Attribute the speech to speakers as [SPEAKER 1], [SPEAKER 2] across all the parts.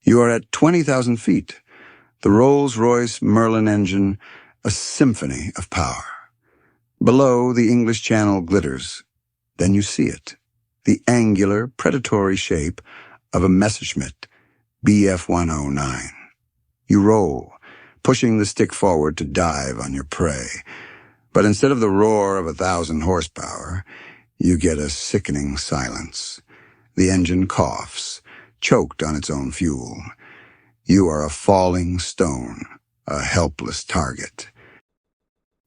[SPEAKER 1] You are at 20,000 feet. The Rolls-Royce Merlin engine, a symphony of power. Below, the English Channel glitters. Then you see it, the angular, predatory shape of a Messerschmitt Bf-109. You roll, pushing the stick forward to dive on your prey. But instead of the roar of 1,000 horsepower, you get a sickening silence. The engine coughs, choked on its own fuel. You are a falling stone, a helpless target.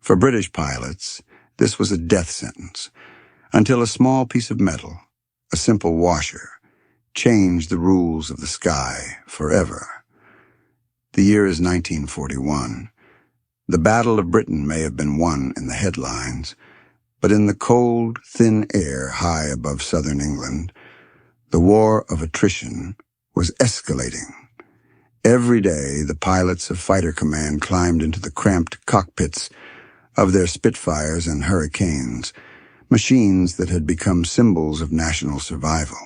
[SPEAKER 1] For British pilots, this was a death sentence, until a small piece of metal, a simple washer, changed the rules of the sky forever. The year is 1941. The Battle of Britain may have been won in the headlines, but in the cold, thin air high above southern England, the war of attrition was escalating. Every day, the pilots of Fighter Command climbed into the cramped cockpits of their Spitfires and Hurricanes, machines that had become symbols of national survival.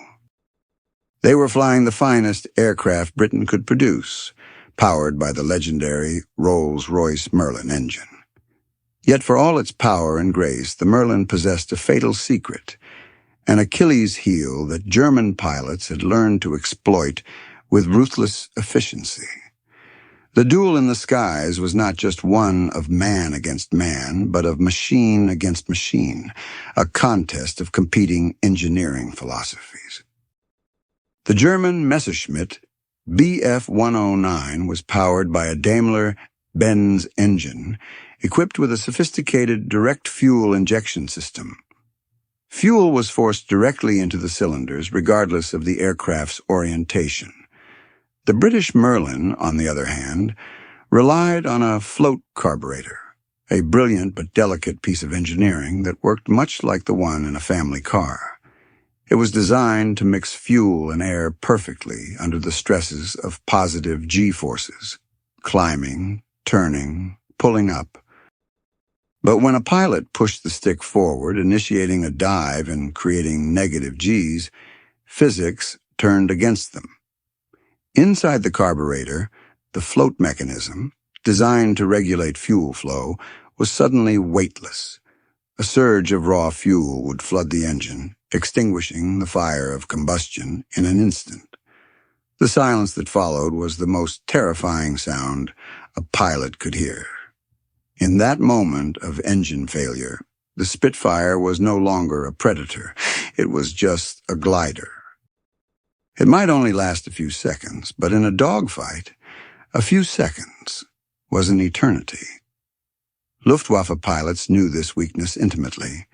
[SPEAKER 1] They were flying the finest aircraft Britain could produce, powered by the legendary Rolls-Royce Merlin engine. Yet for all its power and grace, the Merlin possessed a fatal secret, an Achilles heel that German pilots had learned to exploit with ruthless efficiency. The duel in the skies was not just one of man against man, but of machine against machine, a contest of competing engineering philosophies. The German Messerschmitt Bf-109 was powered by a Daimler-Benz engine equipped with a sophisticated direct fuel injection system. Fuel was forced directly into the cylinders regardless of the aircraft's orientation. The British Merlin, on the other hand, relied on a float carburetor, a brilliant but delicate piece of engineering that worked much like the one in a family car. It was designed to mix fuel and air perfectly under the stresses of positive G-forces, climbing, turning, pulling up. But when a pilot pushed the stick forward, initiating a dive and creating negative Gs, physics turned against them. Inside the carburetor, the float mechanism, designed to regulate fuel flow, was suddenly weightless. A surge of raw fuel would flood the engine, extinguishing the fire of combustion in an instant. The silence that followed was the most terrifying sound a pilot could hear. In that moment of engine failure, the Spitfire was no longer a predator. It was just a glider. It might only last a few seconds, but in a dogfight, a few seconds was an eternity. Luftwaffe pilots knew this weakness intimately.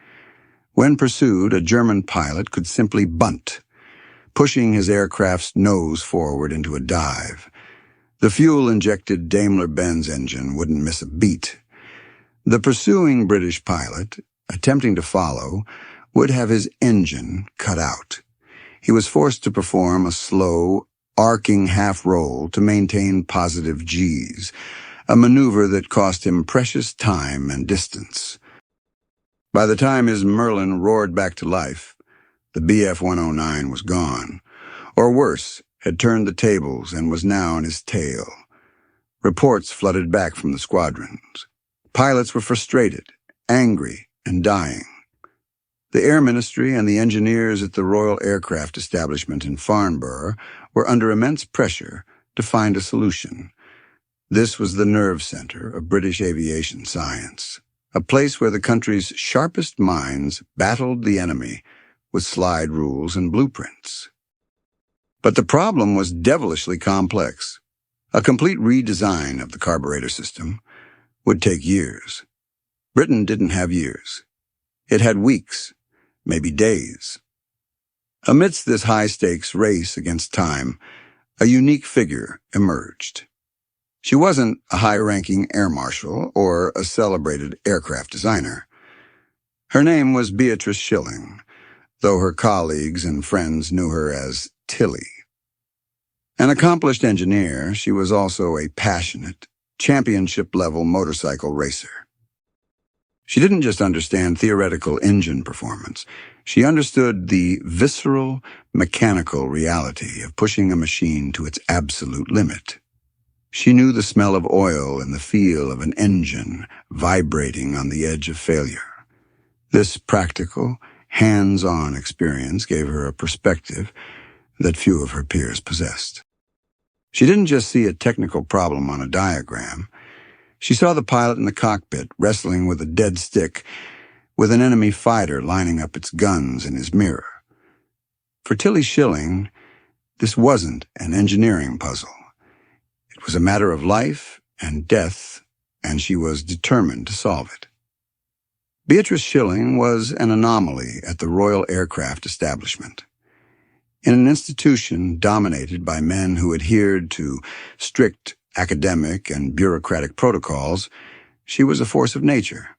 [SPEAKER 1] When pursued, a German pilot could simply bunt, pushing his aircraft's nose forward into a dive. The fuel-injected Daimler-Benz engine wouldn't miss a beat. The pursuing British pilot, attempting to follow, would have his engine cut out. He was forced to perform a slow, arcing half-roll to maintain positive Gs, a maneuver that cost him precious time and distance. By the time his Merlin roared back to life, the Bf-109 was gone, or worse, had turned the tables and was now on his tail. Reports flooded back from the squadrons. Pilots were frustrated, angry, and dying. The Air Ministry and the engineers at the Royal Aircraft Establishment in Farnborough were under immense pressure to find a solution. This was the nerve center of British aviation science, a place where the country's sharpest minds battled the enemy with slide rules and blueprints. But the problem was devilishly complex. A complete redesign of the carburetor system would take years. Britain didn't have years. It had weeks, maybe days. Amidst this high-stakes race against time, a unique figure emerged. She wasn't a high-ranking air marshal or a celebrated aircraft designer. Her name was Beatrice Schilling, though her colleagues and friends knew her as Tilly. An accomplished engineer, she was also a passionate, championship-level motorcycle racer. She didn't just understand theoretical engine performance. She understood the visceral, mechanical reality of pushing a machine to its absolute limit. She knew the smell of oil and the feel of an engine vibrating on the edge of failure. This practical, hands-on experience gave her a perspective that few of her peers possessed. She didn't just see a technical problem on a diagram. She saw the pilot in the cockpit wrestling with a dead stick, with an enemy fighter lining up its guns in his mirror. For Tilly Schilling, this wasn't an engineering puzzle. It was a matter of life and death, and she was determined to solve it. Beatrice Schilling was an anomaly at the Royal Aircraft Establishment. In an institution dominated by men who adhered to strict academic and bureaucratic protocols, she was a force of nature.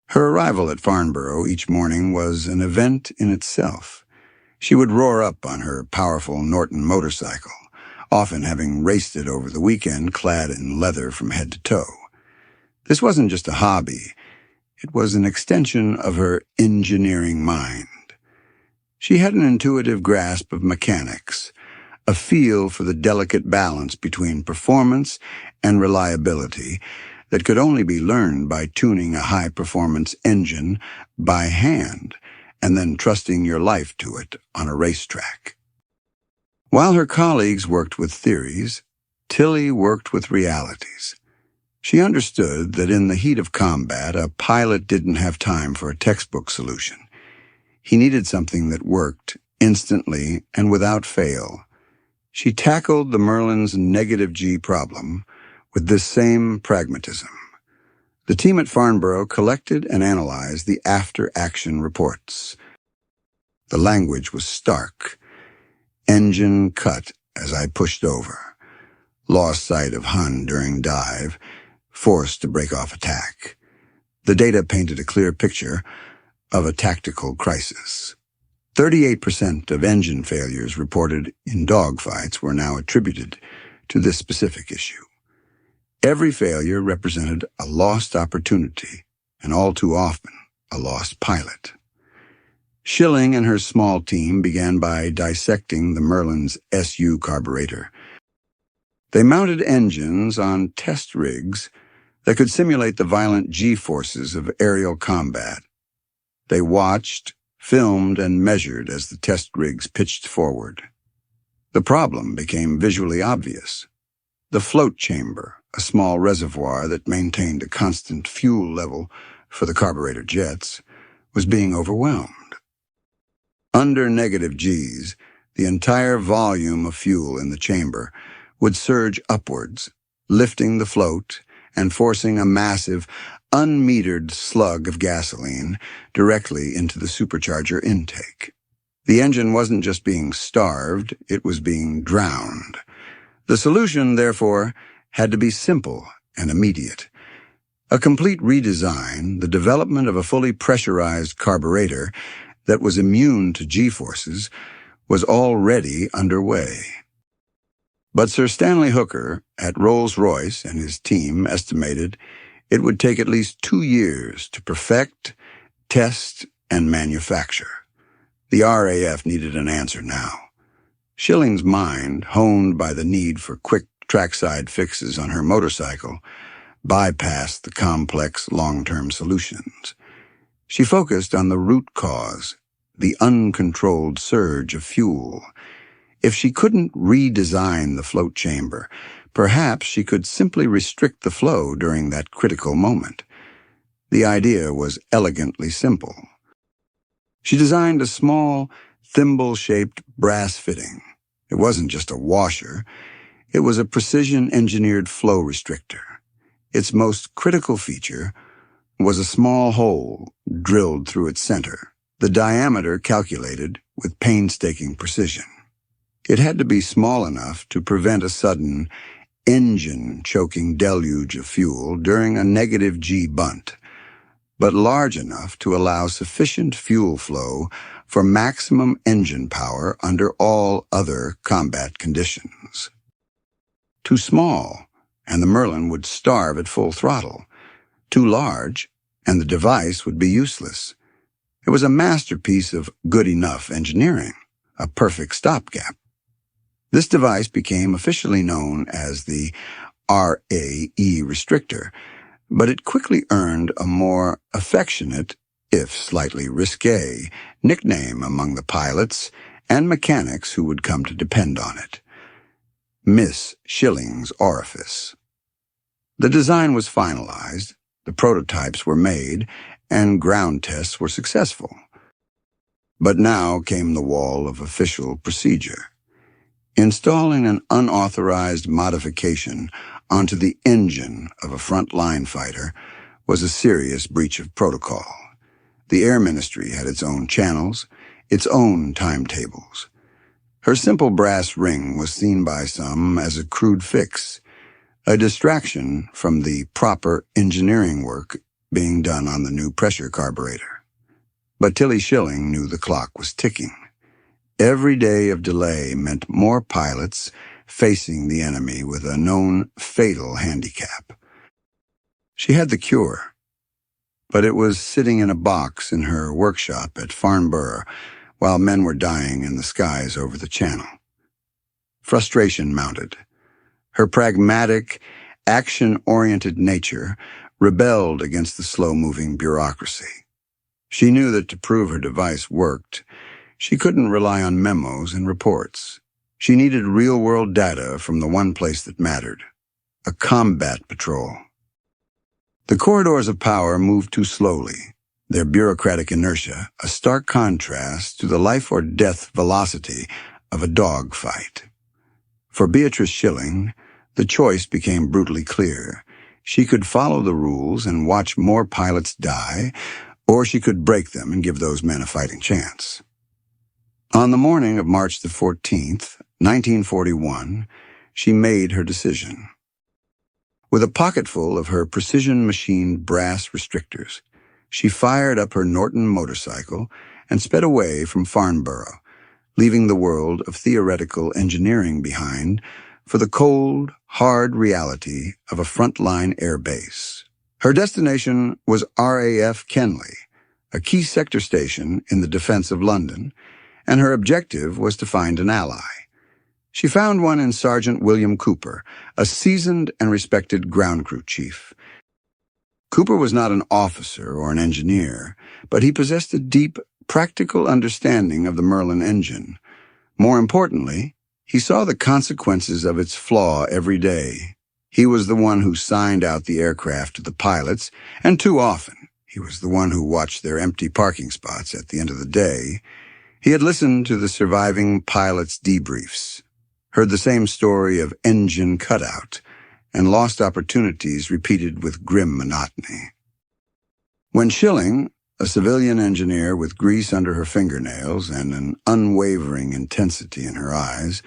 [SPEAKER 1] Her arrival at Farnborough each morning was an event in itself. She would roar up on her powerful Norton motorcycle, often having raced it over the weekend clad in leather from head to toe. This wasn't just a hobby. It was an extension of her engineering mind. She had an intuitive grasp of mechanics, a feel for the delicate balance between performance and reliability that could only be learned by tuning a high-performance engine by hand and then trusting your life to it on a racetrack. While her colleagues worked with theories, Tilly worked with realities. She understood that in the heat of combat, a pilot didn't have time for a textbook solution. He needed something that worked instantly and without fail. She tackled the Merlin's negative G problem with this same pragmatism. The team at Farnborough collected and analyzed the after-action reports. The language was stark. Engine cut as I pushed over. Lost sight of Hun during dive. Forced to break off attack. The data painted a clear picture of a tactical crisis. 38% of engine failures reported in dogfights were now attributed to this specific issue. Every failure represented a lost opportunity, and all too often, a lost pilot. Shilling and her small team began by dissecting the Merlin's SU carburetor. They mounted engines on test rigs that could simulate the violent G-forces of aerial combat. They watched, filmed, and measured as the test rigs pitched forward. The problem became visually obvious. The float chamber, a small reservoir that maintained a constant fuel level for the carburetor jets, was being overwhelmed. Under negative Gs, the entire volume of fuel in the chamber would surge upwards, lifting the float and forcing a massive, unmetered slug of gasoline directly into the supercharger intake. The engine wasn't just being starved, it was being drowned. The solution, therefore, had to be simple and immediate. A complete redesign, the development of a fully pressurized carburetor that was immune to G-forces, was already underway. But Sir Stanley Hooker at Rolls-Royce and his team estimated it would take at least 2 years to perfect, test, and manufacture. The RAF needed an answer now. Schilling's mind, honed by the need for quick trackside fixes on her motorcycle, bypassed the complex long-term solutions. She focused on the root cause, the uncontrolled surge of fuel. If she couldn't redesign the float chamber, perhaps she could simply restrict the flow during that critical moment. The idea was elegantly simple. She designed a small, thimble-shaped brass fitting. It wasn't just a washer. It was a precision-engineered flow restrictor. Its most critical feature was a small hole drilled through its center, the diameter calculated with painstaking precision. It had to be small enough to prevent a sudden, engine-choking deluge of fuel during a negative G bunt, but large enough to allow sufficient fuel flow for maximum engine power under all other combat conditions. Too small, and the Merlin would starve at full throttle. Too large, and the device would be useless. It was a masterpiece of good enough engineering, a perfect stopgap. This device became officially known as the R.A.E. restrictor, but it quickly earned a more affectionate, if slightly risque, nickname among the pilots and mechanics who would come to depend on it: Miss Shilling's orifice. The design was finalized, the prototypes were made, and ground tests were successful. But now came the wall of official procedure. Installing an unauthorized modification onto the engine of a front-line fighter was a serious breach of protocol. The Air Ministry had its own channels, its own timetables. Her simple brass ring was seen by some as a crude fix, a distraction from the proper engineering work being done on the new pressure carburetor. But Tilly Schilling knew the clock was ticking. Every day of delay meant more pilots facing the enemy with a known fatal handicap. She had the cure, but it was sitting in a box in her workshop at Farnborough while men were dying in the skies over the channel. Frustration mounted. Her pragmatic, action-oriented nature rebelled against the slow-moving bureaucracy. She knew that to prove her device worked, she couldn't rely on memos and reports. She needed real-world data from the one place that mattered: a combat patrol. The corridors of power moved too slowly, their bureaucratic inertia a stark contrast to the life-or-death velocity of a dogfight. For Beatrice Schilling, the choice became brutally clear. She could follow the rules and watch more pilots die, or she could break them and give those men a fighting chance. On the morning of March the 14th, 1941, she made her decision. With a pocketful of her precision-machined brass restrictors, she fired up her Norton motorcycle and sped away from Farnborough, leaving the world of theoretical engineering behind for the cold, hard reality of a frontline air base. Her destination was RAF Kenley, a key sector station in the defense of London, and her objective was to find an ally. She found one in Sergeant William Cooper, a seasoned and respected ground crew chief. Cooper was not an officer or an engineer, but he possessed a deep, practical understanding of the Merlin engine. More importantly, he saw the consequences of its flaw every day. He was the one who signed out the aircraft to the pilots, and too often, he was the one who watched their empty parking spots at the end of the day. He had listened to the surviving pilots' debriefs, heard the same story of engine cutout, and lost opportunities repeated with grim monotony. When Shilling, a civilian engineer with grease under her fingernails and an unwavering intensity in her eyes,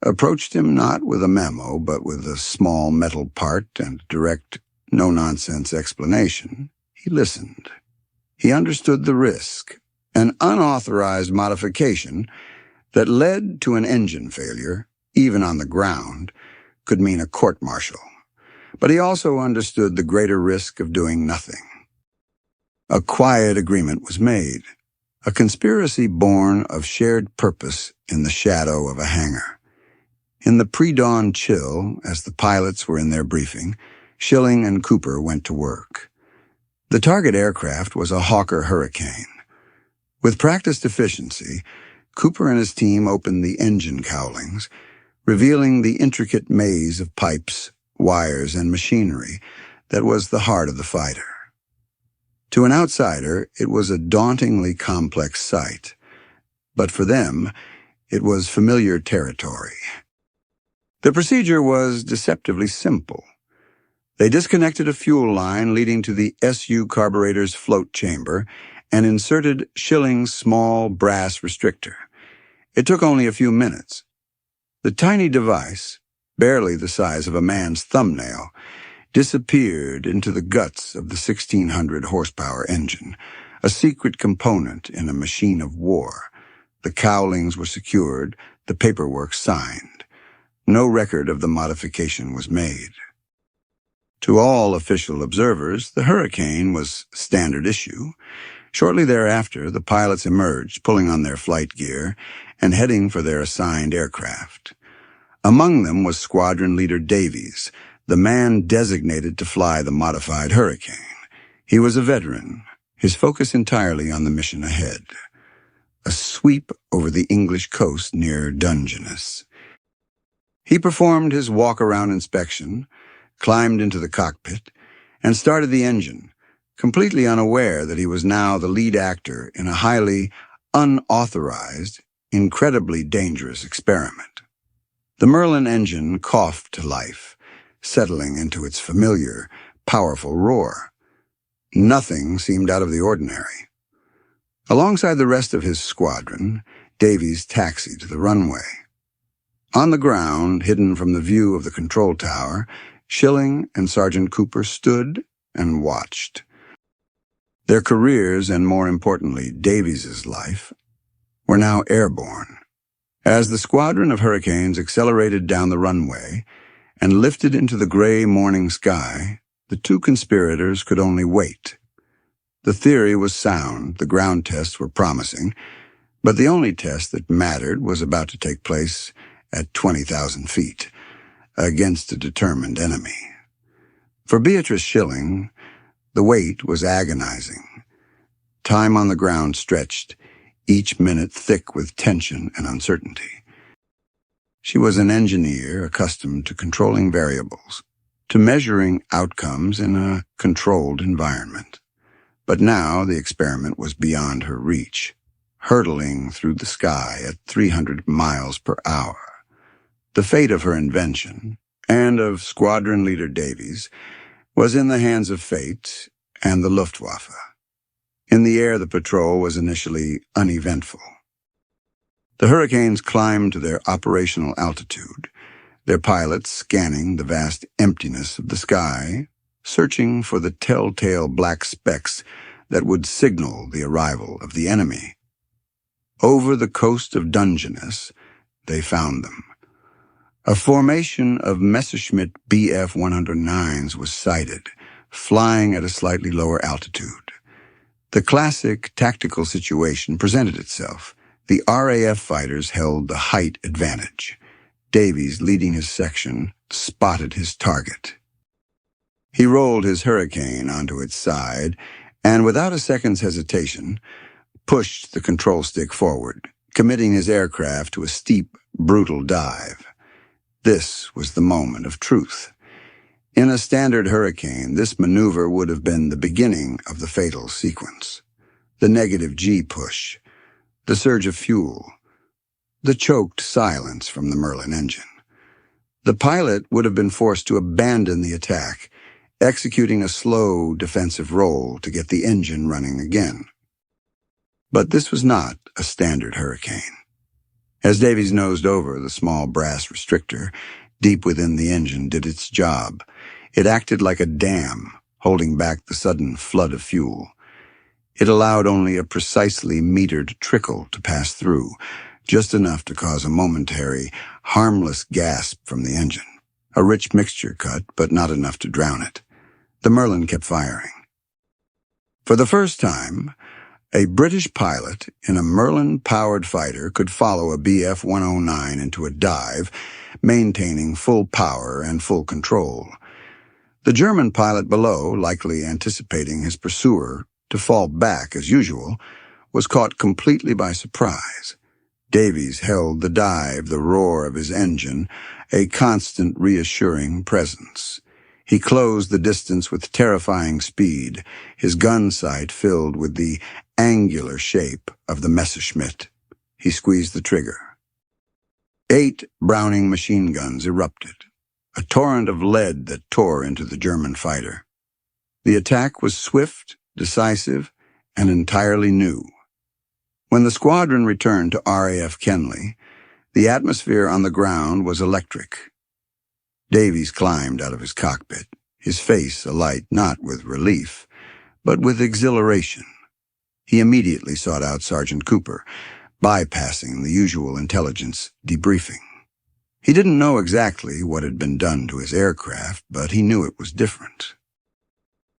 [SPEAKER 1] approached him not with a memo but with a small metal part and a direct, no-nonsense explanation, he listened. He understood the risk, an unauthorized modification that led to an engine failure, even on the ground, could mean a court-martial. But he also understood the greater risk of doing nothing. A quiet agreement was made, a conspiracy born of shared purpose in the shadow of a hangar. In the pre-dawn chill, as the pilots were in their briefing, Schilling and Cooper went to work. The target aircraft was a Hawker Hurricane. With practiced efficiency, Cooper and his team opened the engine cowlings, revealing the intricate maze of pipes, wires, and machinery that was the heart of the fighter. To an outsider, it was a dauntingly complex sight, but for them, it was familiar territory. The procedure was deceptively simple. They disconnected a fuel line leading to the SU carburetor's float chamber and inserted Schilling's small brass restrictor. It took only a few minutes. The tiny device, barely the size of a man's thumbnail, disappeared into the guts of the 1,600 horsepower engine, a secret component in a machine of war. The cowlings were secured, the paperwork signed. No record of the modification was made. To all official observers, the Hurricane was standard issue. Shortly thereafter, the pilots emerged, pulling on their flight gear and heading for their assigned aircraft. Among them was Squadron Leader Davies, the man designated to fly the modified Hurricane. He was a veteran, his focus entirely on the mission ahead. A sweep over the English coast near Dungeness. He performed his walk-around inspection, climbed into the cockpit, and started the engine, completely unaware that he was now the lead actor in a highly unauthorized, incredibly dangerous experiment. The Merlin engine coughed to life, settling into its familiar, powerful roar. Nothing seemed out of the ordinary. Alongside the rest of his squadron, Davies taxied to the runway. On the ground, hidden from the view of the control tower, Schilling and Sergeant Cooper stood and watched. Their careers, and more importantly, Davies's life, were now airborne. As the squadron of Hurricanes accelerated down the runway and lifted into the gray morning sky, the two conspirators could only wait. The theory was sound, the ground tests were promising, but the only test that mattered was about to take place at 20,000 feet, against a determined enemy. For Beatrice Schilling, the wait was agonizing. Time on the ground stretched, each minute thick with tension and uncertainty. She was an engineer accustomed to controlling variables, to measuring outcomes in a controlled environment. But now the experiment was beyond her reach, hurtling through the sky at 300 miles per hour. The fate of her invention, and of Squadron Leader Davies, was in the hands of fate and the Luftwaffe. In the air, the patrol was initially uneventful. The Hurricanes climbed to their operational altitude, their pilots scanning the vast emptiness of the sky, searching for the telltale black specks that would signal the arrival of the enemy. Over the coast of Dungeness, they found them. A formation of Messerschmitt Bf-109s was sighted, flying at a slightly lower altitude. The classic tactical situation presented itself. The R.A.E fighters held the height advantage. Davies, leading his section, spotted his target. He rolled his Hurricane onto its side and, without a second's hesitation, pushed the control stick forward, committing his aircraft to a steep, brutal dive. This was the moment of truth. In a standard Hurricane, this maneuver would have been the beginning of the fatal sequence. The negative G push, the surge of fuel, the choked silence from the Merlin engine. The pilot would have been forced to abandon the attack, executing a slow defensive roll to get the engine running again. But this was not a standard Hurricane. As Davies nosed over, the small brass restrictor, deep within the engine, did its job. It acted like a dam, holding back the sudden flood of fuel. It allowed only a precisely metered trickle to pass through, just enough to cause a momentary, harmless gasp from the engine. A rich mixture cut, but not enough to drown it. The Merlin kept firing. For the first time, a British pilot in a Merlin-powered fighter could follow a Bf-109 into a dive, maintaining full power and full control. The German pilot below, likely anticipating his pursuer to fall back as usual, was caught completely by surprise. Davies held the dive, the roar of his engine, a constant reassuring presence. He closed the distance with terrifying speed, his gun sight filled with the angular shape of the Messerschmitt. He squeezed the trigger. 8 Browning machine guns erupted, a torrent of lead that tore into the German fighter. The attack was swift, decisive, and entirely new. When the squadron returned to RAF Kenley, the atmosphere on the ground was electric. Davies climbed out of his cockpit, his face alight not with relief, but with exhilaration. He immediately sought out Sergeant Cooper, bypassing the usual intelligence debriefing. He didn't know exactly what had been done to his aircraft, but he knew it was different.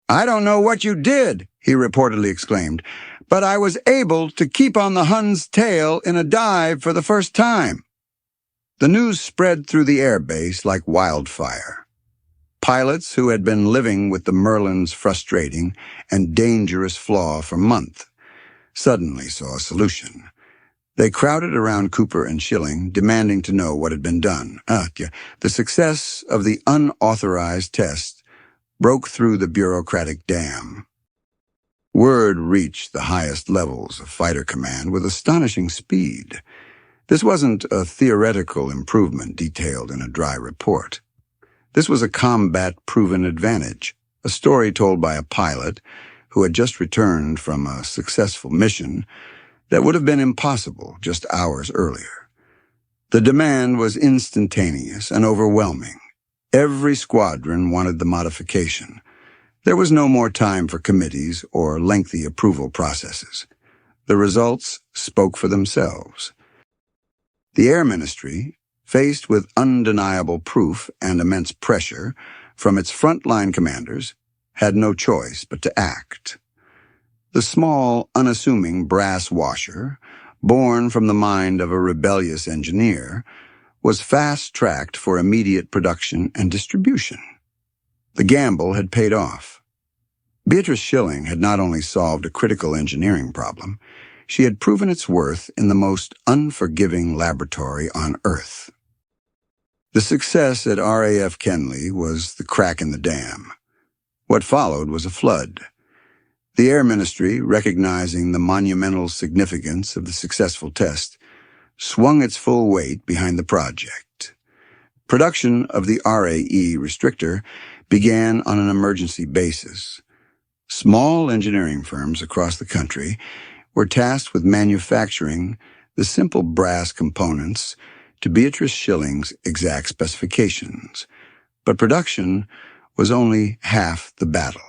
[SPEAKER 1] "I don't know what you did," he reportedly exclaimed, "but I was able to keep on the Hun's tail in a dive for the first time." The news spread through the airbase like wildfire. Pilots who had been living with the Merlin's frustrating and dangerous flaw for months suddenly saw a solution. They crowded around Cooper and Schilling, demanding to know what had been done. The success of the unauthorized test broke through the bureaucratic dam. Word reached the highest levels of fighter command with astonishing speed. This wasn't a theoretical improvement detailed in a dry report. This was a combat-proven advantage, a story told by a pilot who had just returned from a successful mission that would have been impossible just hours earlier. The demand was instantaneous and overwhelming. Every squadron wanted the modification. There was no more time for committees or lengthy approval processes. The results spoke for themselves. The Air Ministry, faced with undeniable proof and immense pressure from its frontline commanders, had no choice but to act. The small, unassuming brass washer, born from the mind of a rebellious engineer, was fast-tracked for immediate production and distribution. The gamble had paid off. Beatrice Schilling had not only solved a critical engineering problem, she had proven its worth in the most unforgiving laboratory on Earth. The success at RAF Kenley was the crack in the dam. What followed was a flood. The Air Ministry, recognizing the monumental significance of the successful test, swung its full weight behind the project. Production of the R.A.E. restrictor began on an emergency basis. Small engineering firms across the country were tasked with manufacturing the simple brass components to Beatrice Schilling's exact specifications, but production was only half the battle.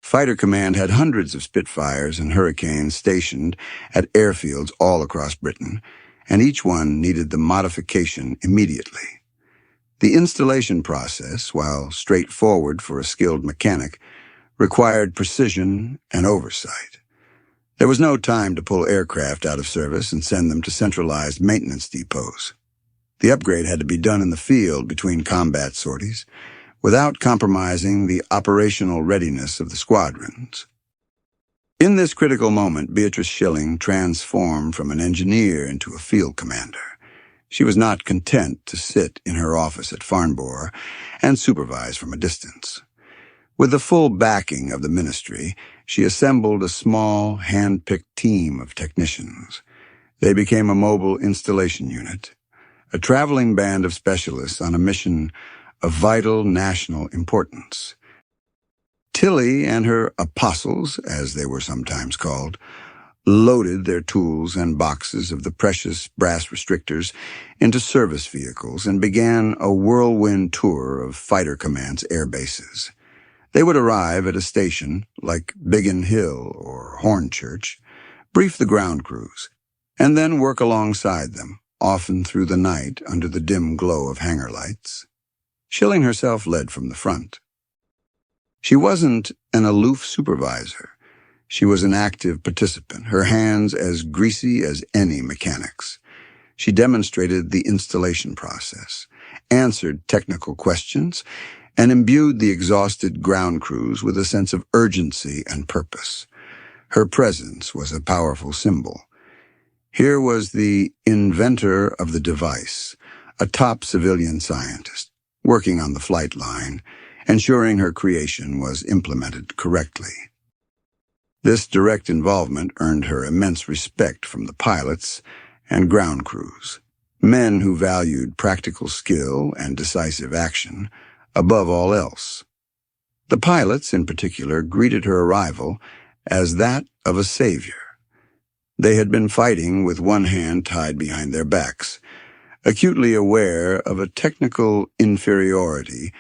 [SPEAKER 1] Fighter Command had hundreds of Spitfires and Hurricanes stationed at airfields all across Britain, and each one needed the modification immediately. The installation process, while straightforward for a skilled mechanic, required precision and oversight. There was no time to pull aircraft out of service and send them to centralized maintenance depots. The upgrade had to be done in the field between combat sorties, without compromising the operational readiness of the squadrons. In this critical moment, Beatrice Schilling transformed from an engineer into a field commander. She was not content to sit in her office at Farnborough and supervise from a distance. With the full backing of the ministry, she assembled a small, hand-picked team of technicians. They became a mobile installation unit, a traveling band of specialists on a mission of vital national importance. Tilly and her apostles, as they were sometimes called, loaded their tools and boxes of the precious brass restrictors into service vehicles and began a whirlwind tour of Fighter Command's air bases. They would arrive at a station like Biggin Hill or Hornchurch, brief the ground crews, and then work alongside them, often through the night under the dim glow of hangar lights. Schilling herself led from the front. She wasn't an aloof supervisor. She was an active participant, her hands as greasy as any mechanic's. She demonstrated the installation process, answered technical questions, and imbued the exhausted ground crews with a sense of urgency and purpose. Her presence was a powerful symbol. Here was the inventor of the device, a top civilian scientist, working on the flight line, ensuring her creation was implemented correctly. This direct involvement earned her immense respect from the pilots and ground crews, men who valued practical skill and decisive action above all else. The pilots, in particular, greeted her arrival as that of a savior. They had been fighting with one hand tied behind their backs, acutely aware of a technical inferiority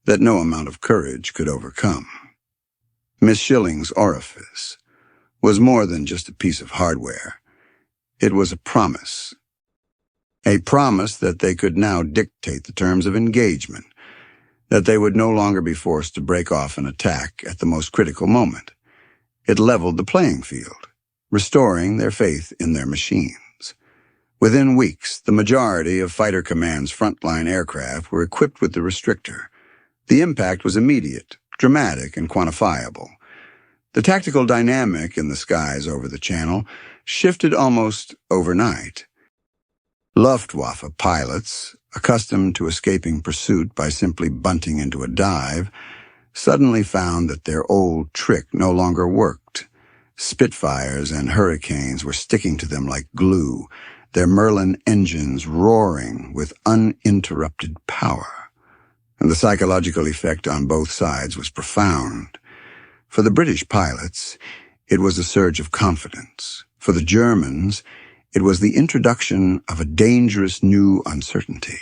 [SPEAKER 1] that no amount of courage could overcome. Miss Shilling's orifice was more than just a piece of hardware. It was a promise. a promise that they could now dictate the terms of engagement, that they would no longer be forced to break off an attack at the most critical moment. It leveled the playing field, restoring their faith in their machines. Within weeks, the majority of Fighter Command's frontline aircraft were equipped with the restrictor. The impact was immediate, dramatic, and quantifiable. The tactical dynamic in the skies over the Channel shifted almost overnight. Luftwaffe pilots, accustomed to escaping pursuit by simply bunting into a dive, suddenly found that their old trick no longer worked. Spitfires and Hurricanes were sticking to them like glue, their Merlin engines roaring with uninterrupted power. And the psychological effect on both sides was profound. For the British pilots, it was a surge of confidence. For the Germans, it was the introduction of a dangerous new uncertainty.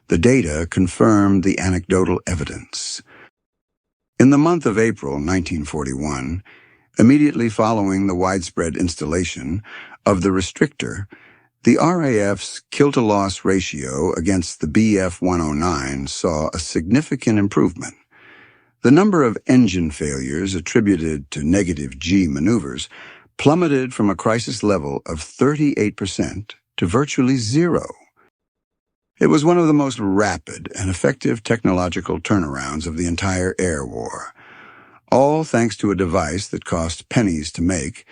[SPEAKER 1] The data confirmed the anecdotal evidence. In the month of April 1941, immediately following the widespread installation of the restrictor, the RAF's kill-to-loss ratio against the Bf-109 saw a significant improvement. The number of engine failures attributed to negative G maneuvers plummeted from a crisis level of 38% to virtually zero. It was one of the most rapid and effective technological turnarounds of the entire air war, all thanks to a device that cost pennies to make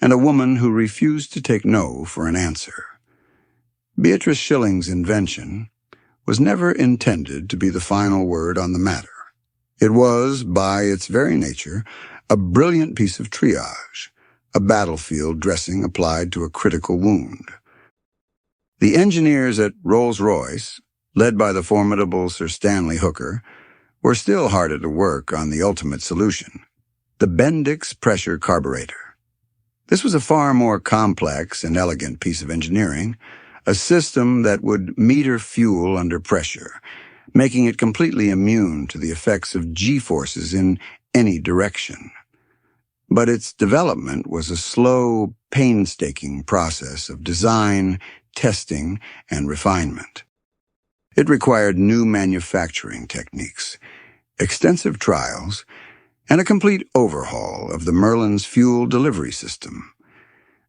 [SPEAKER 1] and a woman who refused to take no for an answer. Beatrice Schilling's invention was never intended to be the final word on the matter. It was, by its very nature, a brilliant piece of triage, a battlefield dressing applied to a critical wound. The engineers at Rolls-Royce, led by the formidable Sir Stanley Hooker, were still hard at work on the ultimate solution, the Bendix pressure carburetor. This was a far more complex and elegant piece of engineering, a system that would meter fuel under pressure, making it completely immune to the effects of G-forces in any direction. But its development was a slow, painstaking process of design, testing, and refinement. It required new manufacturing techniques, extensive trials, and a complete overhaul of the Merlin's fuel delivery system.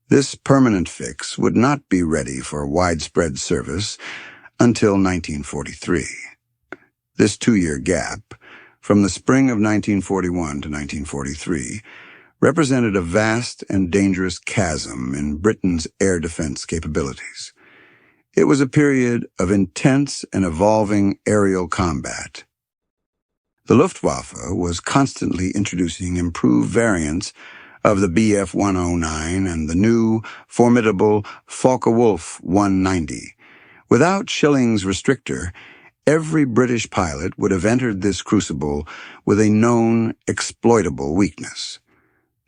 [SPEAKER 1] This permanent fix would not be ready for widespread service until 1943. This 2-year gap, from the spring of 1941 to 1943, represented a vast and dangerous chasm in Britain's air defense capabilities. It was a period of intense and evolving aerial combat. The Luftwaffe was constantly introducing improved variants of the Bf-109 and the new, formidable Focke-Wulf 190. Without Schilling's restrictor, every British pilot would have entered this crucible with a known, exploitable weakness.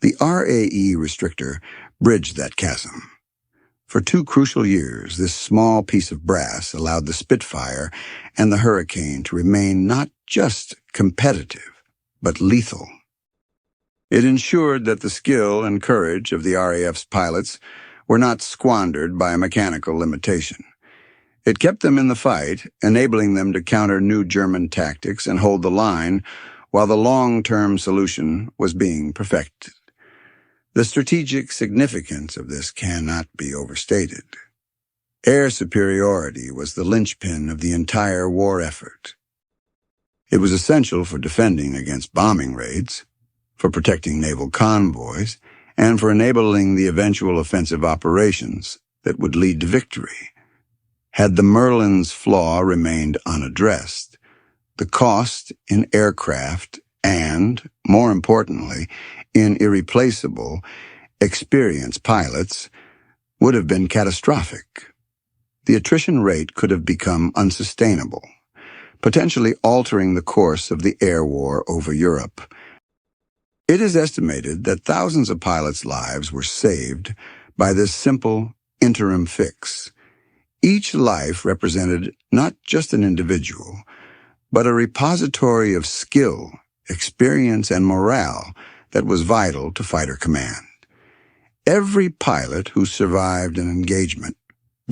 [SPEAKER 1] The R.A.E. restrictor bridged that chasm. For 2 crucial years, this small piece of brass allowed the Spitfire and the Hurricane to remain not just competitive, but lethal. It ensured that the skill and courage of the RAF's pilots were not squandered by a mechanical limitation. It kept them in the fight, enabling them to counter new German tactics and hold the line while the long-term solution was being perfected. The strategic significance of this cannot be overstated. Air superiority was the linchpin of the entire war effort. It was essential for defending against bombing raids, for protecting naval convoys, and for enabling the eventual offensive operations that would lead to victory. Had the Merlin's flaw remained unaddressed, the cost in aircraft and, more importantly, in irreplaceable, experienced pilots would have been catastrophic. The attrition rate could have become unsustainable, potentially altering the course of the air war over Europe. It is estimated that thousands of pilots' lives were saved by this simple interim fix. Each life represented not just an individual, but a repository of skill, experience, and morale that was vital to fighter command. Every pilot who survived an engagement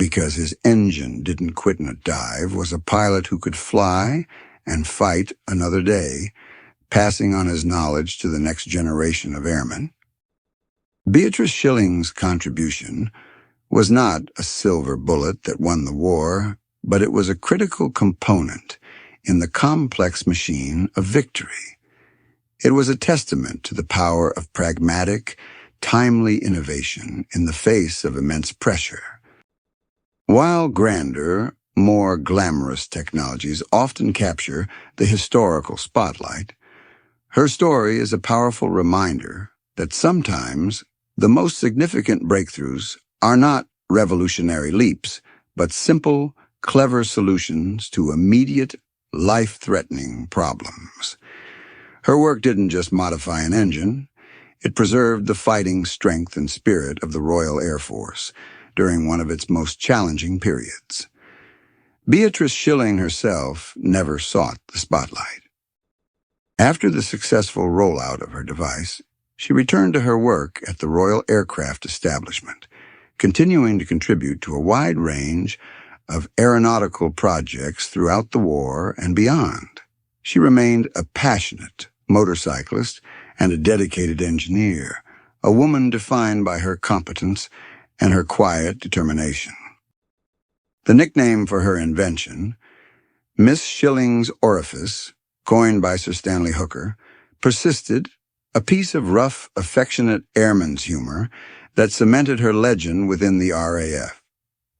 [SPEAKER 1] because his engine didn't quit in a dive, was a pilot who could fly and fight another day, passing on his knowledge to the next generation of airmen. Beatrice Schilling's contribution was not a silver bullet that won the war, but it was a critical component in the complex machine of victory. It was a testament to the power of pragmatic, timely innovation in the face of immense pressure. While grander, more glamorous technologies often capture the historical spotlight, her story is a powerful reminder that sometimes the most significant breakthroughs are not revolutionary leaps, but simple, clever solutions to immediate, life-threatening problems. Her work didn't just modify an engine, it preserved the fighting strength and spirit of the Royal Air Force during one of its most challenging periods. Beatrice Schilling herself never sought the spotlight. After the successful rollout of her device, she returned to her work at the Royal Aircraft Establishment, continuing to contribute to a wide range of aeronautical projects throughout the war and beyond. She remained a passionate motorcyclist and a dedicated engineer, a woman defined by her competence and her quiet determination. The nickname for her invention, Miss Shilling's orifice, coined by Sir Stanley Hooker, persisted, a piece of rough, affectionate airman's humor that cemented her legend within the RAF.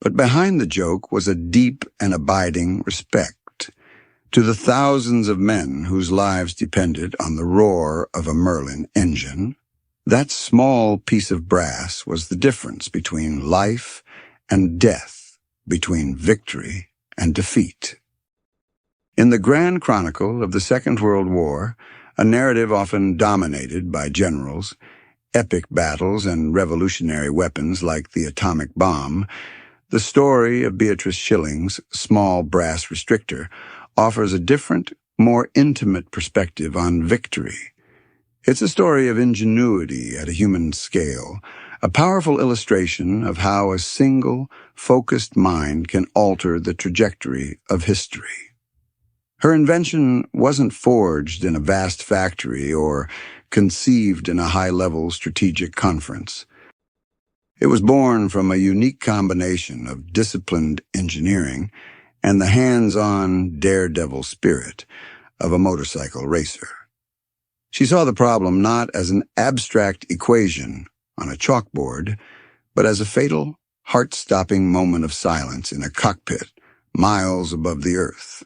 [SPEAKER 1] But behind the joke was a deep and abiding respect to the thousands of men whose lives depended on the roar of a Merlin engine. That small piece of brass was the difference between life and death, between victory and defeat. In the grand chronicle of the Second World War, a narrative often dominated by generals, epic battles, and revolutionary weapons like the atomic bomb, the story of Beatrice Schilling's small brass restrictor offers a different, more intimate perspective on victory. It's a story of ingenuity at a human scale, a powerful illustration of how a single, focused mind can alter the trajectory of history. Her invention wasn't forged in a vast factory or conceived in a high-level strategic conference. It was born from a unique combination of disciplined engineering and the hands-on, daredevil spirit of a motorcycle racer. She saw the problem not as an abstract equation on a chalkboard, but as a fatal, heart-stopping moment of silence in a cockpit miles above the earth.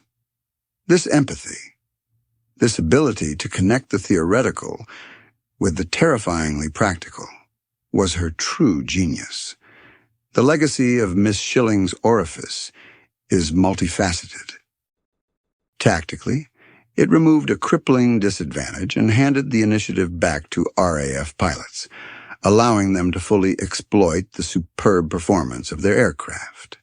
[SPEAKER 1] This empathy, this ability to connect the theoretical with the terrifyingly practical, was her true genius. The legacy of Miss Schilling's orifice is multifaceted. Tactically, it removed a crippling disadvantage and handed the initiative back to RAF pilots, allowing them to fully exploit the superb performance of their aircraft.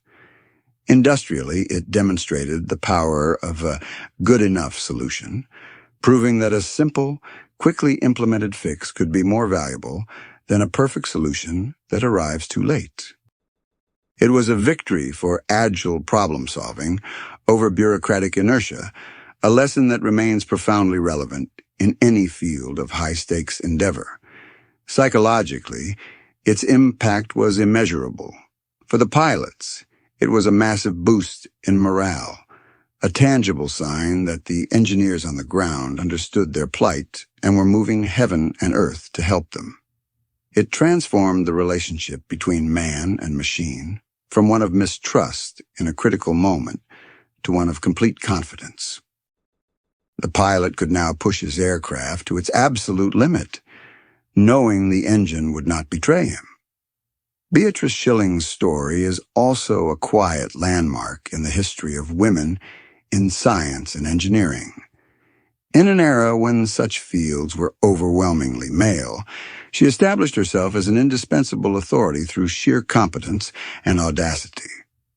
[SPEAKER 1] Industrially, it demonstrated the power of a good-enough solution, proving that a simple, quickly implemented fix could be more valuable than a perfect solution that arrives too late. It was a victory for agile problem-solving over bureaucratic inertia, a lesson that remains profoundly relevant in any field of high-stakes endeavor. Psychologically, its impact was immeasurable. For the pilots, it was a massive boost in morale, a tangible sign that the engineers on the ground understood their plight and were moving heaven and earth to help them. It transformed the relationship between man and machine from one of mistrust in a critical moment to one of complete confidence. The pilot could now push his aircraft to its absolute limit, knowing the engine would not betray him. Beatrice Schilling's story is also a quiet landmark in the history of women in science and engineering. In an era when such fields were overwhelmingly male, she established herself as an indispensable authority through sheer competence and audacity.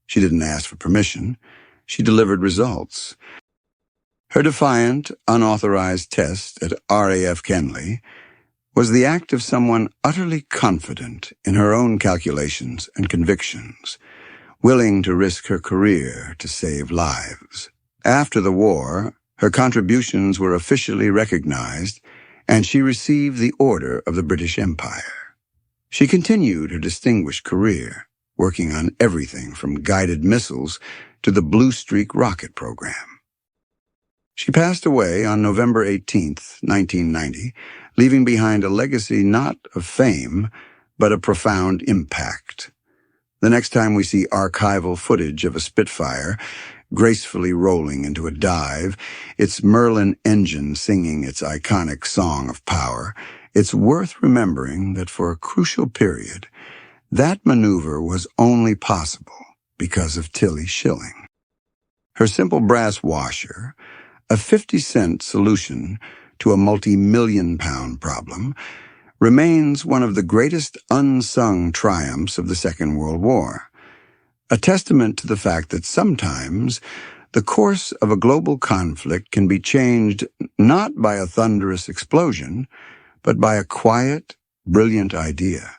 [SPEAKER 1] She didn't ask for permission. She delivered results. Her defiant, unauthorized test at RAF Kenley was the act of someone utterly confident in her own calculations and convictions, willing to risk her career to save lives. After the war, her contributions were officially recognized, and she received the Order of the British Empire. She continued her distinguished career, working on everything from guided missiles to the Blue Streak rocket program. She passed away on November 18, 1990, leaving behind a legacy not of fame, but a profound impact. The next time we see archival footage of a Spitfire gracefully rolling into a dive, its Merlin engine singing its iconic song of power, it's worth remembering that for a crucial period, that maneuver was only possible because of Tilly Schilling. Her simple brass washer, a 50-cent solution to a multi-million-pound problem, remains one of the greatest unsung triumphs of the Second World War, a testament to the fact that sometimes the course of a global conflict can be changed not by a thunderous explosion, but by a quiet, brilliant idea.